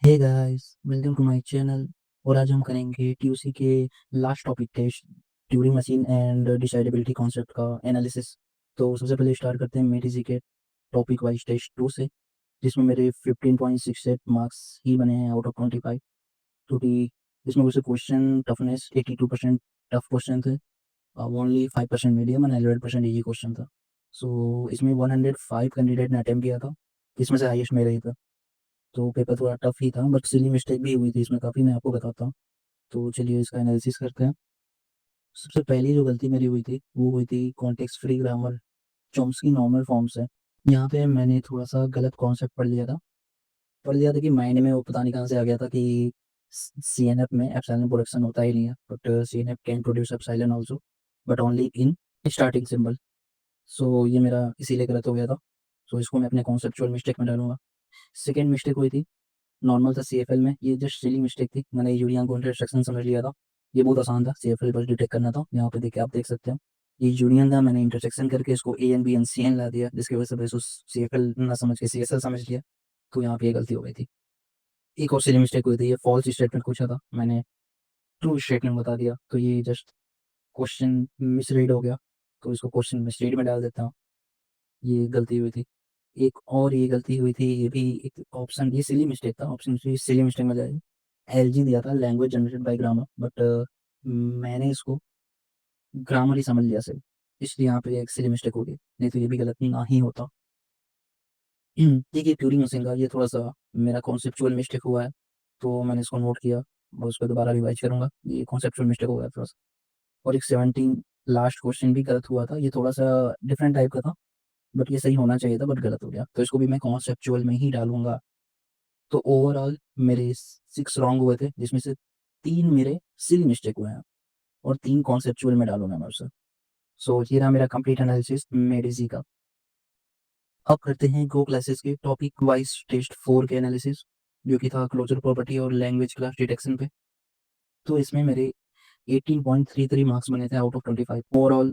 Hey guys, welcome to my channel. और आज हम करेंगे टीयूसी के last topic test, Turing machine and decidability concept का एनालिसिस। तो सबसे पहले स्टार्ट करते हैं मेरी जी के टॉपिक वाइज टेस्ट 2 से, जिसमें मेरे 15.68 मार्क्स ही बने हैं आउट ऑफ 25, क्योंकि इसमें वैसे क्वेश्चन टफनेस 82% टफ क्वेश्चन थे, only 5% medium and 11% easy question था। सो इसमें 105 कैंडिडेट ने अटेम्प्ट किया था, इसमें से हाईएस्ट मेरा ही था। तो पेपर थोड़ा टफ ही था, बट सिली मिस्टेक भी हुई थी इसमें काफ़ी, मैं आपको बताता हूँ। तो चलिए इसका एनालिसिस करते हैं। सबसे पहली जो गलती मेरी हुई थी वो हुई थी context free grammar, Chomsky normal form से। यहाँ पे मैंने थोड़ा सा गलत कॉन्सेप्ट पढ़ लिया था कि माइंड में वो पता नहीं कहाँ से आ गया था कि सी एन एफ में एप्सिलॉन प्रोडक्शन होता ही नहीं है, but C N F can produce epsilon also, but only in starting symbol. So ये मेरा इसीलिए गलत हो गया था। सो इसको मैं अपने कॉन्सेप्चुअल मिस्टेक में डालूंगा। सेकेंड मिस्टेक हुई थी नॉर्मल था सीएफएल में, ये जस्ट सिली मिस्टेक थी, मैंने यूनियन को इंटरसेक्शन समझ लिया था। ये बहुत आसान था, सीएफएल बस डिटेक्ट करना था। यहाँ पे देखिए, आप देख सकते हैं ये यूनियन था, मैंने इंटरसेक्शन करके इसको A N B N C N ला दिया, जिसकी वजह से बस उस सीएफएल ना समझ के सीएसएल समझ लिया। तो यहाँ पे ये गलती हो गई थी। एक और सिली मिस्टेक हुई थी, ये फॉल्स स्टेटमेंट पूछा था, मैंने ट्रू स्टेटमेंट बता दिया, तो ये जस्ट क्वेश्चन मिसरीड हो गया, तो इसको क्वेश्चन मिसरीड में डाल देता हूँ। ये गलती हुई थी। एक और ये गलती हुई थी, ये भी एक ऑप्शन, ये सिली मिस्टेक था, ऑप्शन सिली मिस्टेक में जाएगी। एलजी दिया था, language generated by grammar, but मैंने इसको ग्रामर ही समझ लिया सिर्फ, इसलिए यहाँ पे एक सिली मिस्टेक हो गई, नहीं तो ये भी गलत ना ही होता। ठीक है, ट्यूरिंग मशीन का ये थोड़ा सा मेरा कॉन्सेप्चुअल मिस्टेक हुआ है, तो मैंने इसको नोट किया और उसको दोबारा रिवाइज करूंगा। ये कॉन्सेप्चुअल मिस्टेक हो गया थोड़ा सा। और एक 17 लास्ट क्वेश्चन भी गलत हुआ था, ये थोड़ा सा डिफरेंट टाइप का था, बट ये सही होना चाहिए था, बट गलत हो गया, तो इसको भी मैं कॉन्सेप्चुअल में ही डालूंगा। तो ओवरऑल मेरे 6 रॉन्ग हुए थे, जिसमें से 3 मेरे सिली मिस्टेक हुए हैं और 3 कॉन्सेप्चुअल में डालूंगा मैं उसे। सो ये रहा मेरा कंप्लीट एनालिसिस मेडिसी का। अब करते हैं गो क्लासेस के टॉपिक वाइज टेस्ट 4 के एनालिसिस, जो कि था क्लोजर प्रॉपर्टी और लैंग्वेज क्लास डिटेक्शन पे। तो इसमें मेरे 18.33 मार्क्स बने थे आउट ऑफ 25। ओवरऑल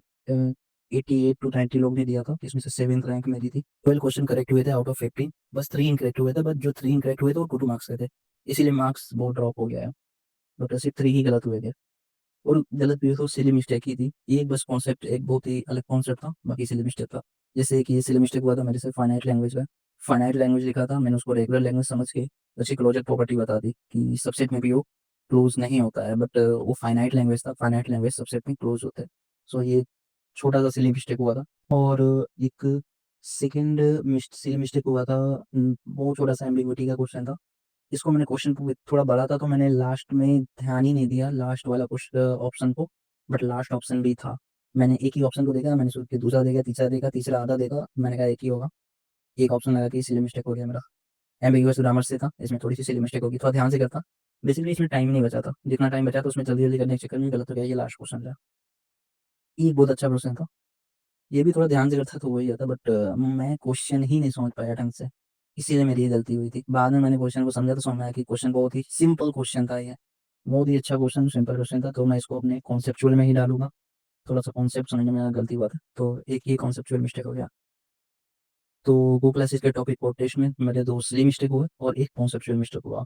88 टू 90 लोग ने दिया था, इसमें से 7th रैंक मेरी थी। 12 क्वेश्चन करेक्ट हुए थे आउट ऑफ 15, बस 3 इनकरेक्ट हुए थे, बट जो 3 इनकरेक्ट हुए थे वो 2 मार्क्स के थे, इसीलिए मार्क्स बहुत ड्रॉप हो गया है। बट सिर्फ 3 ही गलत हुए थे, और गलत भी हुए तो सिली मिस्टेक ही थी। ये एक बस कॉन्सेप्ट, एक बहुत ही अलग कॉन्सेप्ट था, बाकी सिली मिस्टेक था। जैसे कि ये सिली मिस्टेक हुआ था मेरे से फाइनाइट लैंग्वेज का। फाइनाइट लैंग्वेज लिखा था, मैंने उसको रेगुलर लैंग्वेज समझ के उसकी क्लोजर प्रॉपर्टी बता दी कि सबसेट में भी वो क्लोज नहीं होता है, बट वो फाइनाइट लैंग्वेज था, फाइनाइट लैंग्वेज सबसेट में क्लोज होते हैं। सो ये छोटा सा सिली मिस्टेक हुआ था। और एक सेकेंड सिली मिस्टेक हुआ था, वो छोटा सा एम्बिग्विटी का क्वेश्चन था। इसको मैंने क्वेश्चन थोड़ा बड़ा था, तो मैंने लास्ट में ध्यान ही नहीं दिया लास्ट वाला क्वेश्चन ऑप्शन को, बट लास्ट ऑप्शन भी था। मैंने एक ही ऑप्शन को देखा, मैंने सोच के दूसरा देखा, तीसरा देखा, तीसरा आधा देखा, मैंने कहा एक ही होगा, एक ऑप्शन लगा के इसीलिए मिस्टेक हो गया मेरा। एम्बिगुअस ग्रामर से था, इसमें थोड़ी सी सिली मिस्टेक होगी, थोड़ा ध्यान से करता। बेसिकली इसमें टाइम नहीं बचा था, जितना टाइम बचा था उसमें जल्दी जल्दी करने के चक्कर में गलत हो गया, ये लास्ट क्वेश्चन था। ये बहुत अच्छा क्वेश्चन था, ये भी थोड़ा ध्यान से करता तो हो ही जाता, बट मैं क्वेश्चन ही नहीं समझ पाया ढंग से, इसीलिए मेरी ये गलती हुई थी। बाद में मैंने क्वेश्चन को समझा तो समझ में आया कि क्वेश्चन बहुत ही सिंपल क्वेश्चन था, ये बहुत ही अच्छा क्वेश्चन, सिंपल क्वेश्चन था, तो मैं इसको अपने कॉन्सेप्चुअल में ही डालूंगा। थोड़ा सा कॉन्सेप्ट समझने में गलती हुआ था, तो एक ही कॉन्सेप्चुअल मिस्टेक हो गया। तो गो क्लासेस के टॉपिक और टेस्ट में मेरे 2 सिली मिस्टेक हुए और एक कॉन्सेप्चुअल मिस्टेक हुआ।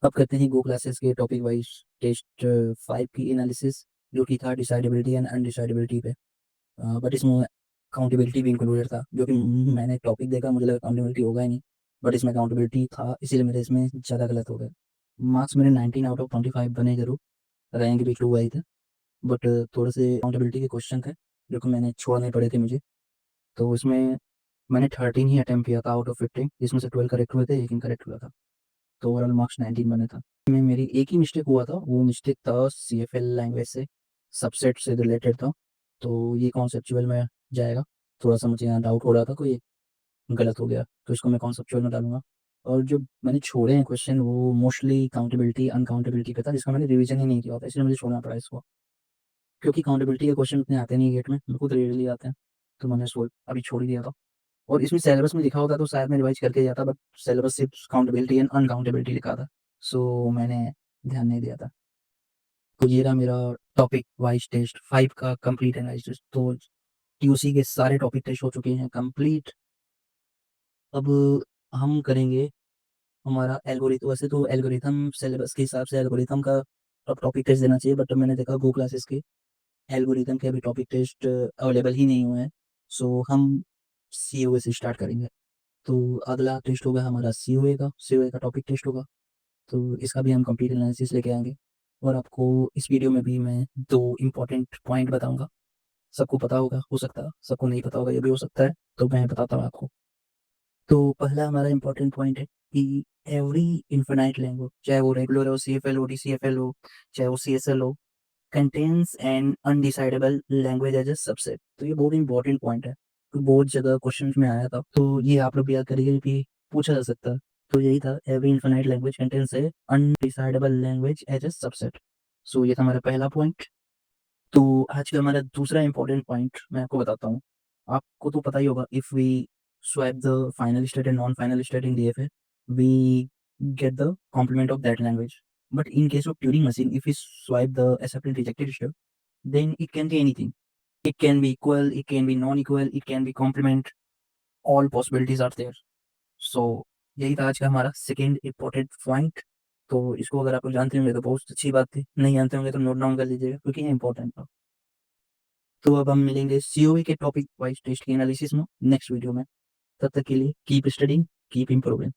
अब करते हैं गो क्लासेस के टॉपिक वाइज टेस्ट 5 की एनालिसिस, जो कि था डिसाइडेबिलिटी एंड अनडिसाइडेबिलिटी पे। बट इसमें अकाउंटेबिलिटी भी इंक्लूडेड था, जो कि मैंने टॉपिक देखा, मुझे लगा अकाउंटेबिलिटी होगा ही नहीं, बट इसमें अकाउंटेबिलिटी था, इसीलिए मेरे इसमें ज़्यादा गलत हो गए। मार्क्स मेरे 19 आउट ऑफ 25 बने जरूर, रैंक भी 2 आई थे, बट थोड़े से अकाउंटेबिलिटी के क्वेश्चन थे जो कि मैंने छोड़ने पड़े थे मुझे। तो उसमें मैंने 13 ही अटैम्प्ट किया था आउट ऑफ 15, जिसमें से 12 करेक्ट हुए थे, एक इनकरेक्ट हुआ था, तो ओवरऑल मार्क्स 19 बने था। में मेरी एक ही मिस्टेक हुआ था, वो मिस्टेक था सी एफ एल लैंग्वेज से, सबसेट से रिलेटेड था, तो ये कॉन्सेप्चुअल में जाएगा। थोड़ा सा मुझे यहाँ डाउट हो रहा था, कोई गलत हो गया, तो इसको मैं कॉन्सेप्चुअल में डालूंगा। और जो मैंने छोड़े हैं क्वेश्चन, वो मोस्टली काउंटेबिलिटी अनकाउंटेबिलिटी पे था, जिसका मैंने रिवीजन ही नहीं किया होता, इसलिए मुझे छोड़ना पड़ा इसको, क्योंकि काउंटेबिलिटी के क्वेश्चन इतने आते नहीं गेट में, बिल्कुल रेयरली आते हैं, तो मैंने इसको अभी छोड़ ही दिया था। और इसमें सिलेबस में लिखा होता तो शायद मैं रिवाइज करके जाता, बट सिलेबस सिर्फ काउंटेबिलिटी एंड अनकाउंटेबिलिटी लिखा था, सो मैंने ध्यान नहीं दिया था। तो ये रहा मेरा टॉपिक वाइज टेस्ट 5 का कंप्लीट एनालिसिस। तो टीयूसी के सारे टॉपिक टेस्ट हो चुके हैं कंप्लीट। अब हम करेंगे हमारा एल्गोरिथम, वैसे तो एल्गोरिथम सिलेबस के हिसाब से एल्गोरिथम का अब टॉपिक टेस्ट देना चाहिए, बट मैंने देखा गो क्लासेस के एल्गोरिथम के अभी टॉपिक टेस्ट अवेलेबल ही नहीं हुए हैं। सो हम सीओए से स्टार्ट करेंगे। तो अगला टेस्ट होगा हमारा सीओए का टॉपिक टेस्ट होगा। तो इसका भी हम कंप्लीट एनालिसिस लेके आएंगे। और आपको इस वीडियो में भी मैं 2 इम्पोर्टेंट पॉइंट बताऊंगा। सबको पता होगा, हो सकता है सबको नहीं पता होगा, ये भी हो सकता है, तो मैं बताता हूँ आपको। तो पहला हमारा इम्पोर्टेंट पॉइंट है कि एवरी इन्फिनाइट लैंग्वेज, चाहे वो रेगुलर हो, सीएफएल हो, डीसीएफएल हो, चाहे वो सीएसएल हो, contains an undecidable language as a subset. तो ये बहुत इंपॉर्टेंट पॉइंट है, तो बहुत जगह क्वेश्चन में आया था, तो ये आप लोग याद करिए कि पूछा जा सकता है। तो यही था, every infinite language contains a undecidable language as a subset. So ये था हमारा पहला पॉइंट। तो आज का हमारा दूसरा इंपॉर्टेंट पॉइंट मैं आपको बताता हूँ। आपको तो पता ही होगा, if we swap the final state and non final state in DFA, we get the complement of that language. But in case of Turing machine, if we swipe the accepted rejected step, then it can be anything. It can be equal, it can be non-equal, it can be complement. All possibilities are there. So यही था आज का हमारा second important point. तो इसको अगर आप लोग जानते होंगे तो बहुत अच्छी बात थी, नहीं जानते होंगे तो नोट डाउन कर लीजिएगा, क्योंकि ये इंपॉर्टेंट था। तो अब हम मिलेंगे सीओए के टॉपिक वाइज टेस्ट की एनालिसिस में नेक्स्ट वीडियो में। तब तक के लिए कीप स्टडिंग, कीप इम्प्रूविंग।